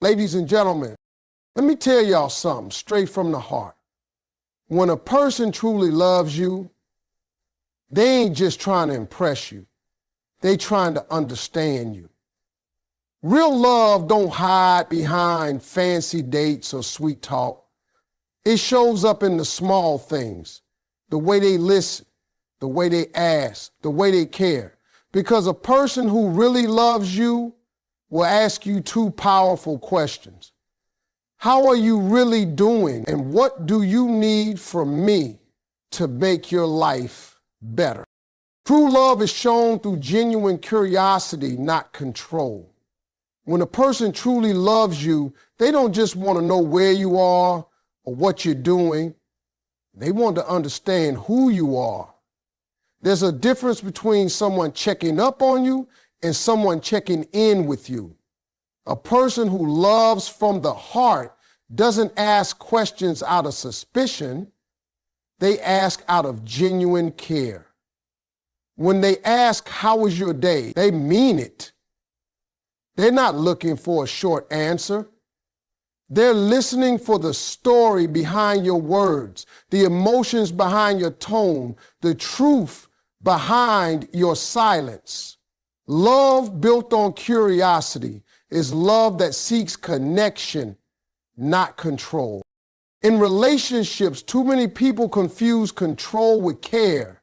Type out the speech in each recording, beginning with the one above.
Ladies and gentlemen, let me tell y'all something straight from the heart. When a person truly loves you, they ain't just trying to impress you. They trying to understand you. Real love don't hide behind fancy dates or sweet talk. It shows up in the small things, the way they listen, the way they ask, the way they care. Because a person who really loves you will ask you two powerful questions. How are you really doing? And what do you need from me to make your life better? True love is shown through genuine curiosity, not control. When a person truly loves you, they don't just want to know where you are or what you're doing. They want to understand who you are. There's a difference between someone checking up on you and someone checking in with you. A person who loves from the heart doesn't ask questions out of suspicion. They ask out of genuine care. When they ask, "How was your day?" they mean it. They're not looking for a short answer. They're listening for the story behind your words, the emotions behind your tone, the truth behind your silence. Love built on curiosity is love that seeks connection, not control. In relationships, too many people confuse control with care.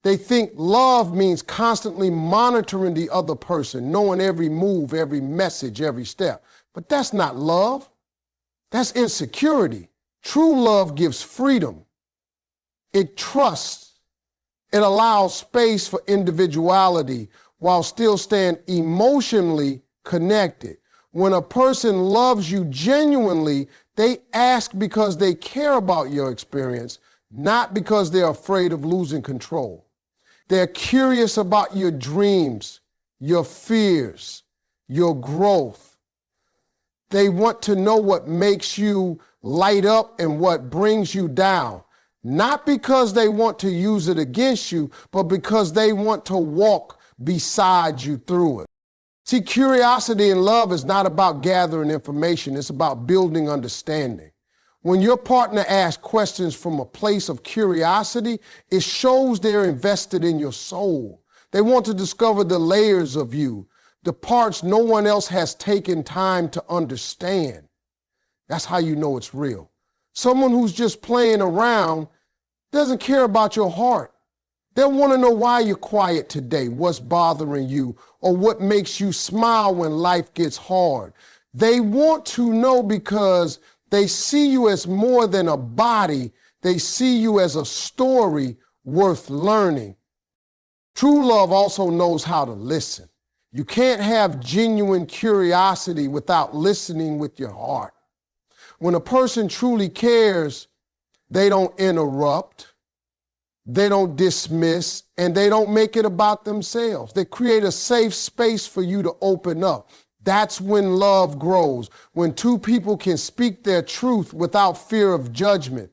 They think love means constantly monitoring the other person, knowing every move, every message, every step. But that's not love. That's insecurity. True love gives freedom. It trusts. It allows space for individuality while still staying emotionally connected. When a person loves you genuinely, they ask because they care about your experience, not because they're afraid of losing control. They're curious about your dreams, your fears, your growth. They want to know what makes you light up and what brings you down. Not because they want to use it against you, but because they want to walk beside you through it. See, curiosity in love is not about gathering information. It's about building understanding. When your partner asks questions from a place of curiosity, it shows they're invested in your soul. They want to discover the layers of you, the parts no one else has taken time to understand. That's how you know it's real. Someone who's just playing around doesn't care about your heart. They'll want to know why you're quiet today, what's bothering you, or what makes you smile when life gets hard. They want to know because they see you as more than a body. They see you as a story worth learning. True love also knows how to listen. You can't have genuine curiosity without listening with your heart. When a person truly cares, they don't interrupt, they don't dismiss, and they don't make it about themselves. They create a safe space for you to open up. That's when love grows, when two people can speak their truth without fear of judgment.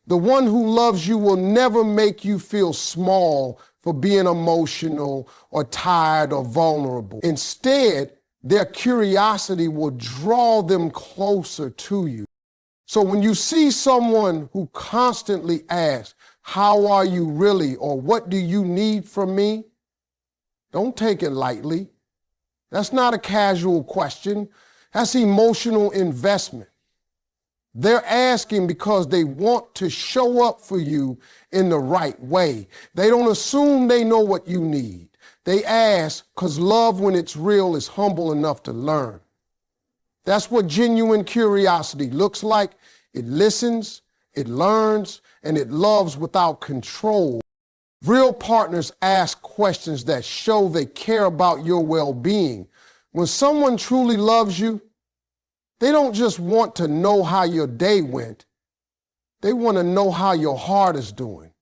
The one who loves you will never make you feel small for being emotional or tired or vulnerable. Instead, their curiosity will draw them closer to you. So when you see someone who constantly asks, "How are you really?" or "What do you need from me?" don't take it lightly. That's not a casual question. That's emotional investment. They're asking because they want to show up for you in the right way. They don't assume they know what you need. They ask because love, when it's real, is humble enough to learn. That's what genuine curiosity looks like. It listens, it learns, and it loves without control. Real partners ask questions that show they care about your well-being. When someone truly loves you, they don't just want to know how your day went. They want to know how your heart is doing.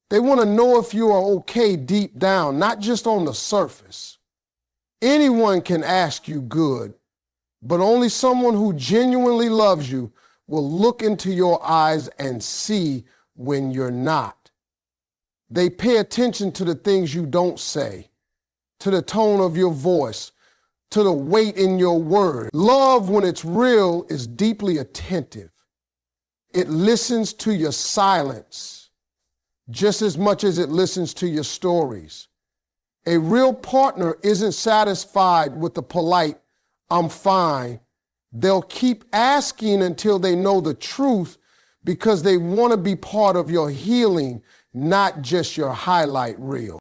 They want to know if you are okay deep down, not just on the surface. Anyone can ask you good, but only someone who genuinely loves you will look into your eyes and see when you're not. They pay attention to the things you don't say, to the tone of your voice, to the weight in your word. Love, when it's real, is deeply attentive. It listens to your silence just as much as it listens to your stories. A real partner isn't satisfied with the polite, "I'm fine." They'll keep asking until they know the truth because they want to be part of your healing, not just your highlight reel.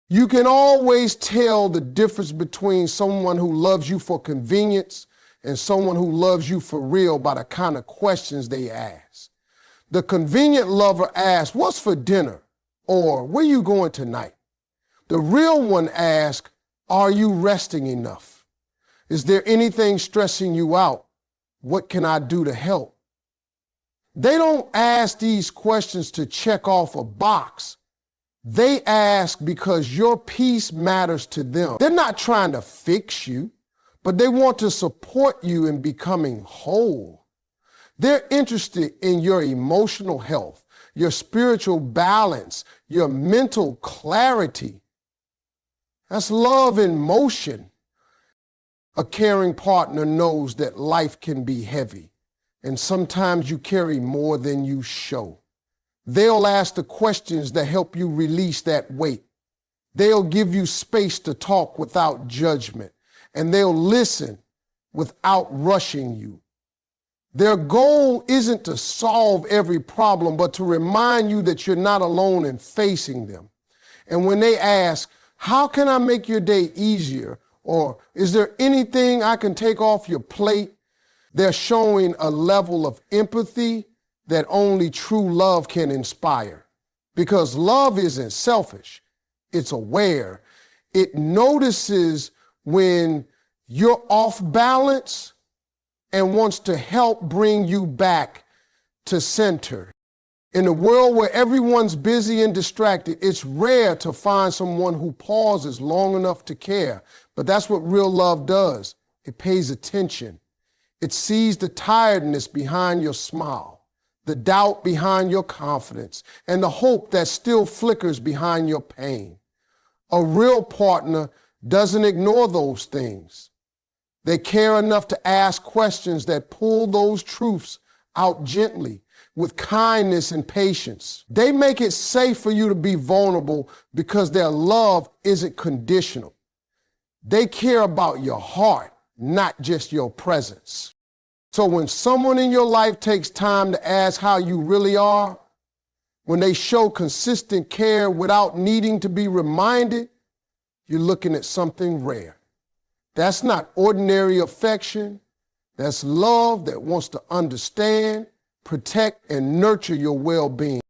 You can always tell the difference between someone who loves you for convenience and someone who loves you for real by the kind of questions they ask. The convenient lover asks, "What's for dinner?" or "Where you going tonight?" The real one asks, "Are you resting enough? Is there anything stressing you out? What can I do to help?" They don't ask these questions to check off a box. They ask because your peace matters to them. They're not trying to fix you, but they want to support you in becoming whole. They're interested in your emotional health, your spiritual balance, your mental clarity. That's love in motion. A caring partner knows that life can be heavy, and sometimes you carry more than you show. They'll ask the questions that help you release that weight. They'll give you space to talk without judgment, and they'll listen without rushing you. Their goal isn't to solve every problem, but to remind you that you're not alone in facing them. And when they ask, "How can I make your day easier?" or "Is there anything I can take off your plate?" they're showing a level of empathy that only true love can inspire. Because love isn't selfish, it's aware. It notices when you're off balance and wants to help bring you back to center. In a world where everyone's busy and distracted, it's rare to find someone who pauses long enough to care. But that's what real love does. It pays attention. It sees the tiredness behind your smile, the doubt behind your confidence, and the hope that still flickers behind your pain. A real partner doesn't ignore those things. They care enough to ask questions that pull those truths out gently, with kindness and patience. They make it safe for you to be vulnerable because their love isn't conditional. They care about your heart, not just your presence. So when someone in your life takes time to ask how you really are, when they show consistent care without needing to be reminded, you're looking at something rare. That's not ordinary affection. That's love that wants to understand, protect, and nurture your well-being.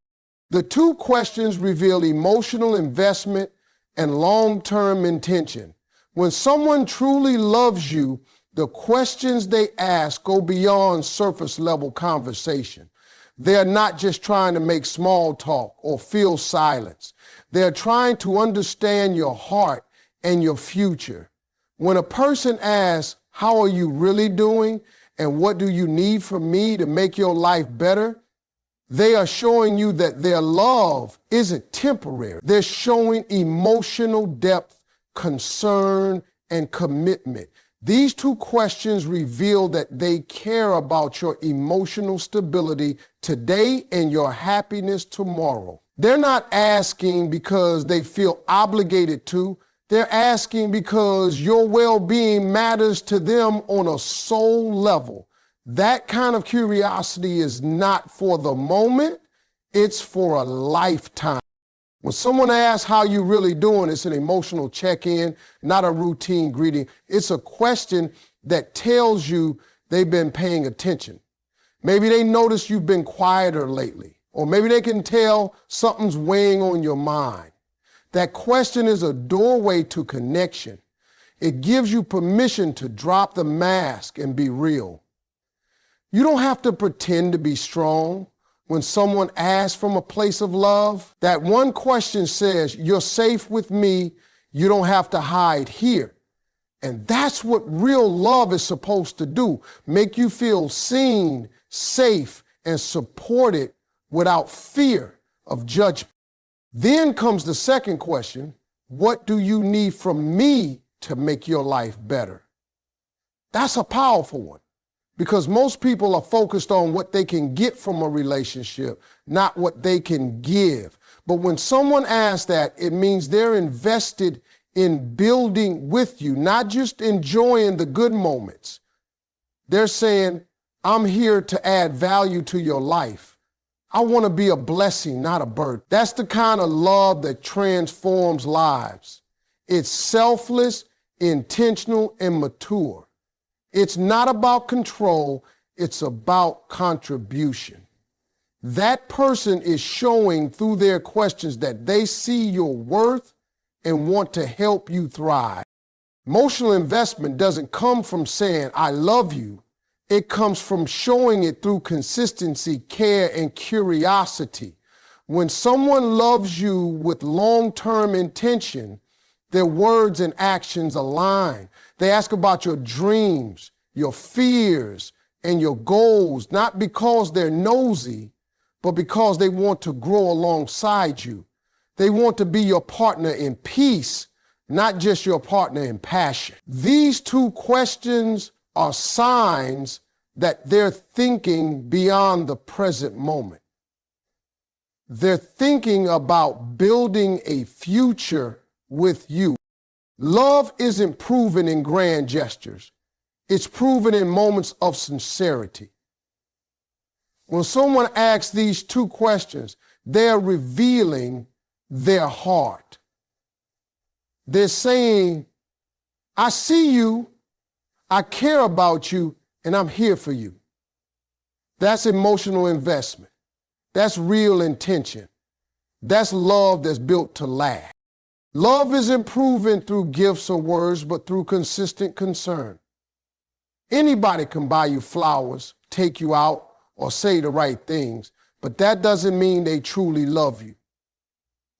The two questions reveal emotional investment and long-term intention. When someone truly loves you, the questions they ask go beyond surface-level conversation. They're not just trying to make small talk or fill silence. They're trying to understand your heart and your future. When a person asks, "How are you really doing?" and "What do you need from me to make your life better?" they are showing you that their love isn't temporary. They're showing emotional depth, concern, and commitment. These two questions reveal that they care about your emotional stability today and your happiness tomorrow. They're not asking because they feel obligated to. They're asking because your well-being matters to them on a soul level. That kind of curiosity is not for the moment, it's for a lifetime. When someone asks how you really doing, it's an emotional check-in, not a routine greeting. It's a question that tells you they've been paying attention. Maybe they notice you've been quieter lately, or maybe they can tell something's weighing on your mind. That question is a doorway to connection. It gives you permission to drop the mask and be real. You don't have to pretend to be strong. When someone asks from a place of love, that one question says, "You're safe with me. You don't have to hide here." And that's what real love is supposed to do. Make you feel seen, safe, and supported without fear of judgment. Then comes the second question: what do you need from me to make your life better? That's a powerful one because most people are focused on what they can get from a relationship, not what they can give. But when someone asks that, it means they're invested in building with you, not just enjoying the good moments. They're saying, I'm here to add value to your life. I want to be a blessing, not a burden. That's the kind of love that transforms lives. It's selfless, intentional, and mature. It's not about control, it's about contribution. That person is showing through their questions that they see your worth and want to help you thrive. Emotional investment doesn't come from saying, I love you. It comes from showing it through consistency, care, and curiosity. When someone loves you with long-term intention, their words and actions align. They ask about your dreams, your fears, and your goals, not because they're nosy, but because they want to grow alongside you. They want to be your partner in peace, not just your partner in passion. These two questions are signs that they're thinking beyond the present moment. They're thinking about building a future with you. Love isn't proven in grand gestures. It's proven in moments of sincerity. When someone asks these two questions, they're revealing their heart. They're saying, I see you, I care about you, and I'm here for you. That's emotional investment. That's real intention. That's love that's built to last. Love isn't proven through gifts or words, but through consistent concern. Anybody can buy you flowers, take you out, or say the right things, but that doesn't mean they truly love you.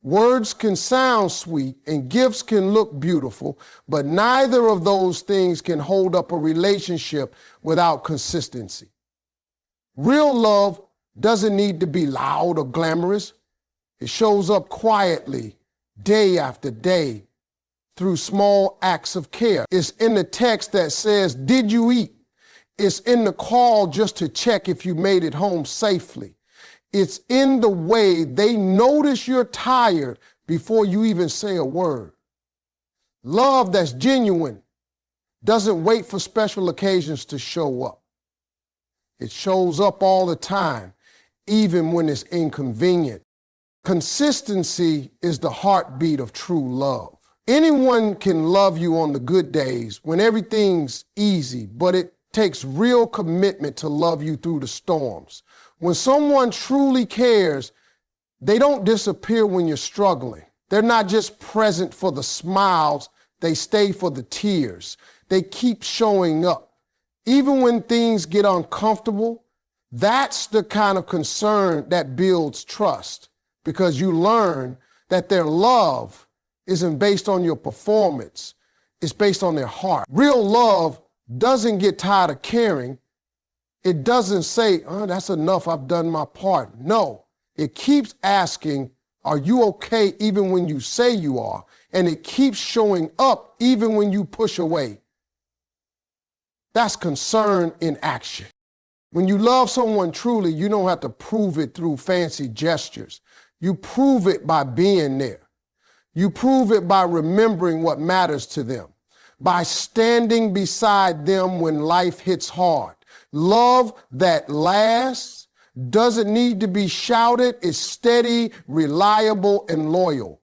Words can sound sweet and gifts can look beautiful, but neither of those things can hold up a relationship without consistency. Real love doesn't need to be loud or glamorous. It shows up quietly, day after day, through small acts of care. It's in the text that says, did you eat? It's in the call just to check if you made it home safely. It's in the way they notice you're tired before you even say a word. Love that's genuine doesn't wait for special occasions to show up. It shows up all the time, even when it's inconvenient. Consistency is the heartbeat of true love. Anyone can love you on the good days when everything's easy, but it takes real commitment to love you through the storms. When someone truly cares, they don't disappear when you're struggling. They're not just present for the smiles, they stay for the tears. They keep showing up. Even when things get uncomfortable, that's the kind of concern that builds trust, because you learn that their love isn't based on your performance, it's based on their heart. Real love doesn't get tired of caring. It doesn't say, oh, that's enough, I've done my part. No, it keeps asking, are you okay even when you say you are? And it keeps showing up even when you push away. That's concern in action. When you love someone truly, you don't have to prove it through fancy gestures. You prove it by being there. You prove it by remembering what matters to them, by standing beside them when life hits hard. Love that lasts doesn't need to be shouted. It's steady, reliable, and loyal.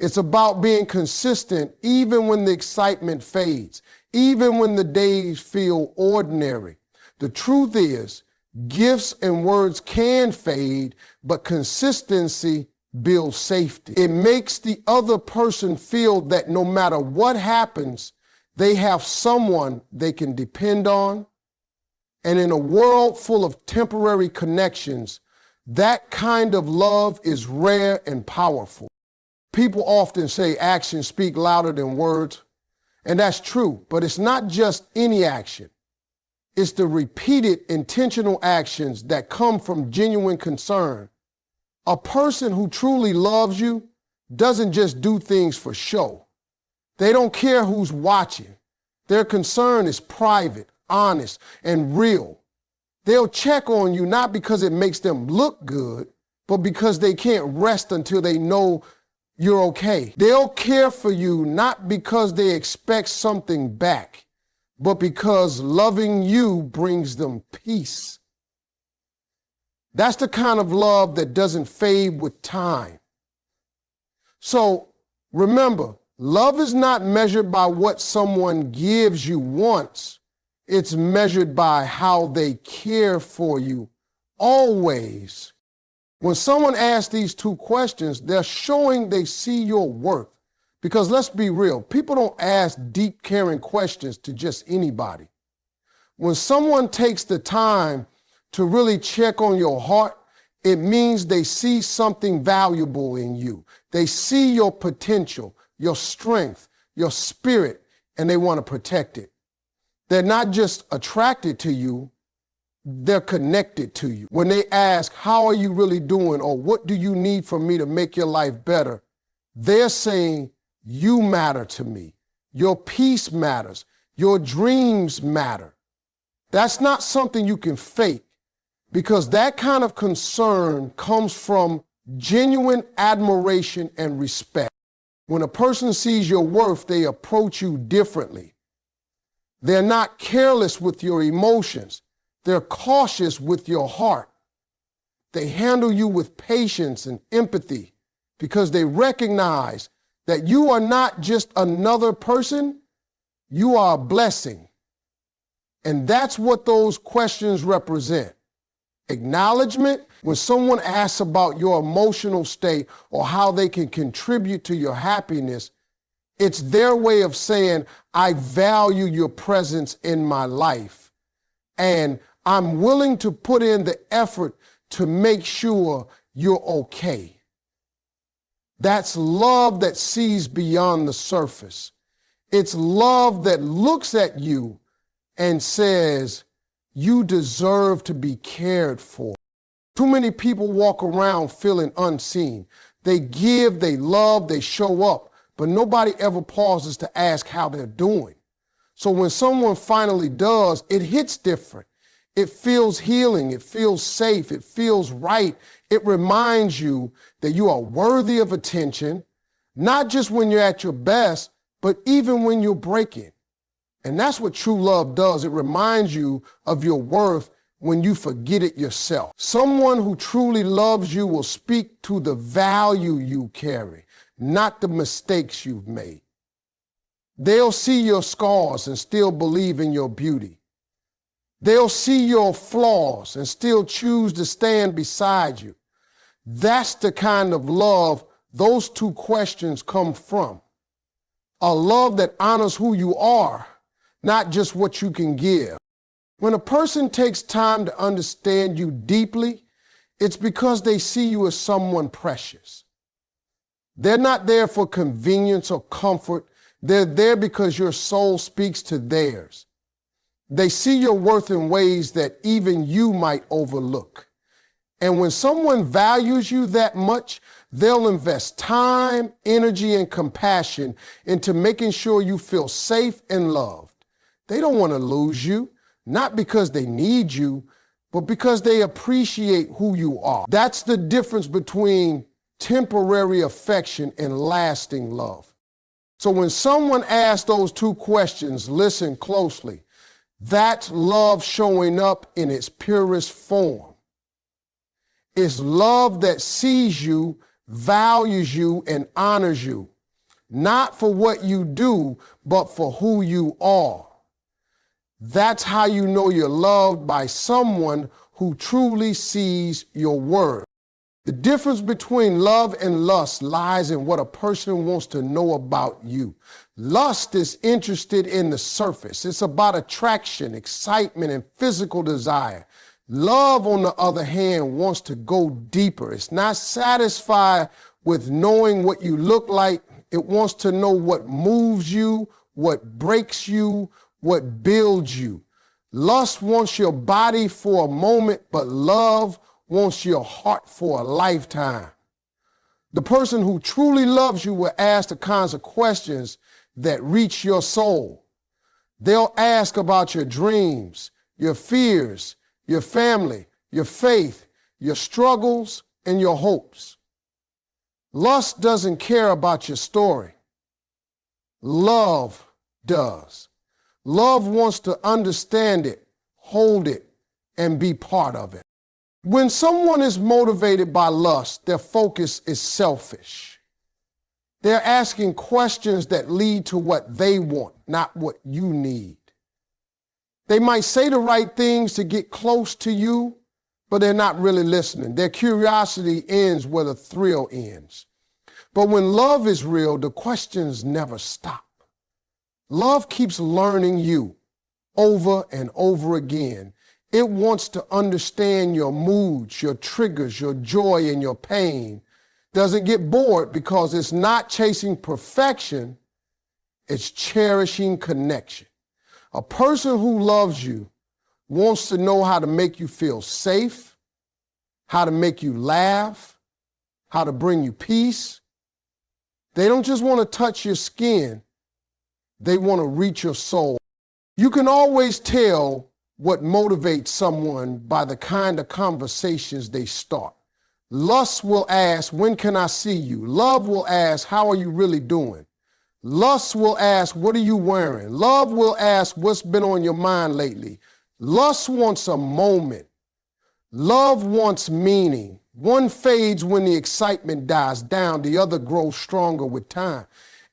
It's about being consistent even when the excitement fades, even when the days feel ordinary. The truth is, gifts and words can fade, but consistency builds safety. It makes the other person feel that no matter what happens, they have someone they can depend on. And in a world full of temporary connections, that kind of love is rare and powerful. People often say actions speak louder than words, and that's true, but it's not just any action. It's the repeated intentional actions that come from genuine concern. A person who truly loves you doesn't just do things for show. They don't care who's watching. Their concern is private, honest, and real. They'll check on you not because it makes them look good, but because they can't rest until they know you're okay. They'll care for you not because they expect something back, but because loving you brings them peace. That's the kind of love that doesn't fade with time. So remember, love is not measured by what someone gives you once. It's measured by how they care for you always. When someone asks these two questions, they're showing they see your worth. Because let's be real, people don't ask deep, caring questions to just anybody. When someone takes the time to really check on your heart, it means they see something valuable in you. They see your potential, your strength, your spirit, and they want to protect it. They're not just attracted to you, they're connected to you. When they ask, how are you really doing? Or what do you need from me to make your life better? They're saying, you matter to me. Your peace matters. Your dreams matter. That's not something you can fake, because that kind of concern comes from genuine admiration and respect. When a person sees your worth, they approach you differently. They're not careless with your emotions. They're cautious with your heart. They handle you with patience and empathy because they recognize that you are not just another person, you are a blessing. And that's what those questions represent. Acknowledgement, when someone asks about your emotional state or how they can contribute to your happiness, it's their way of saying, I value your presence in my life, and I'm willing to put in the effort to make sure you're okay. That's love that sees beyond the surface. It's love that looks at you and says, you deserve to be cared for. Too many people walk around feeling unseen. They give, they love, they show up, but nobody ever pauses to ask how they're doing. So when someone finally does, it hits different. It feels healing, it feels safe, it feels right. It reminds you that you are worthy of attention, not just when you're at your best, but even when you're breaking. And that's what true love does. It reminds you of your worth when you forget it yourself. Someone who truly loves you will speak to the value you carry, not the mistakes you've made. They'll see your scars and still believe in your beauty. They'll see your flaws and still choose to stand beside you. That's the kind of love those two questions come from. A love that honors who you are, not just what you can give. When a person takes time to understand you deeply, it's because they see you as someone precious. They're not there for convenience or comfort. They're there because your soul speaks to theirs. They see your worth in ways that even you might overlook. And when someone values you that much, they'll invest time, energy, and compassion into making sure you feel safe and loved. They don't want to lose you, not because they need you, but because they appreciate who you are. That's the difference between temporary affection and lasting love. So when someone asks those two questions, listen closely. That's love showing up in its purest form. It's love that sees you, values you, and honors you, not for what you do, but for who you are. That's how you know you're loved by someone who truly sees your worth. The difference between love and lust lies in what a person wants to know about you. Lust is interested in the surface. It's about attraction, excitement, and physical desire. Love, on the other hand, wants to go deeper. It's not satisfied with knowing what you look like. It wants to know what moves you, what breaks you, what builds you. Lust wants your body for a moment, but love wants your heart for a lifetime. The person who truly loves you will ask the kinds of questions that reach your soul. They'll ask about your dreams, your fears, your family, your faith, your struggles, and your hopes. Lust doesn't care about your story. Love does. Love wants to understand it, hold it, and be part of it. When someone is motivated by lust, their focus is selfish. They're asking questions that lead to what they want, not what you need. They might say the right things to get close to you, but they're not really listening. Their curiosity ends where the thrill ends. But when love is real, the questions never stop. Love keeps learning you over and over again. It wants to understand your moods, your triggers, your joy, and your pain. Doesn't get bored because it's not chasing perfection, it's cherishing connection. A person who loves you wants to know how to make you feel safe, how to make you laugh, how to bring you peace. They don't just want to touch your skin, they want to reach your soul. You can always tell what motivates someone by the kind of conversations they start. Lust will ask, when can I see you? Love will ask, how are you really doing? Lust will ask, what are you wearing? Love will ask, what's been on your mind lately? Lust wants a moment. Love wants meaning. One fades when the excitement dies down, the other grows stronger with time.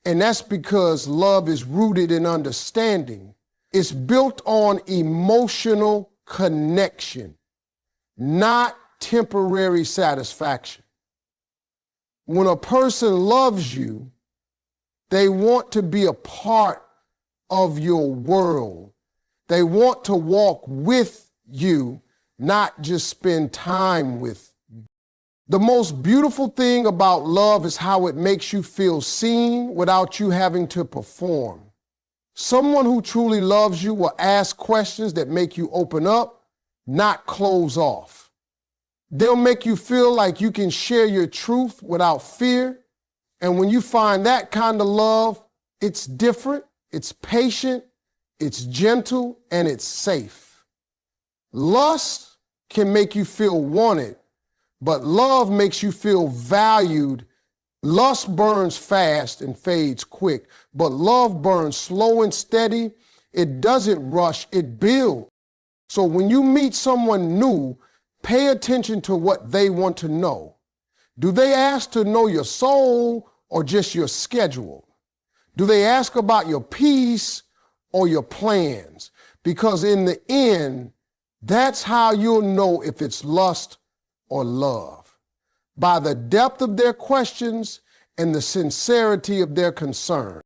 And that's because love is rooted in understanding. It's built on emotional connection, not temporary satisfaction. When a person loves you, they want to be a part of your world. They want to walk with you, not just spend time with you. The most beautiful thing about love is how it makes you feel seen without you having to perform. Someone who truly loves you will ask questions that make you open up, not close off. They'll make you feel like you can share your truth without fear. And when you find that kind of love, it's different, it's patient, it's gentle, and it's safe. Lust can make you feel wanted, but love makes you feel valued. Lust burns fast and fades quick, but love burns slow and steady. It doesn't rush, it builds. So when you meet someone new, pay attention to what they want to know. Do they ask to know your soul or just your schedule? Do they ask about your peace or your plans? Because in the end, that's how you'll know if it's lust or love. By the depth of their questions and the sincerity of their concern.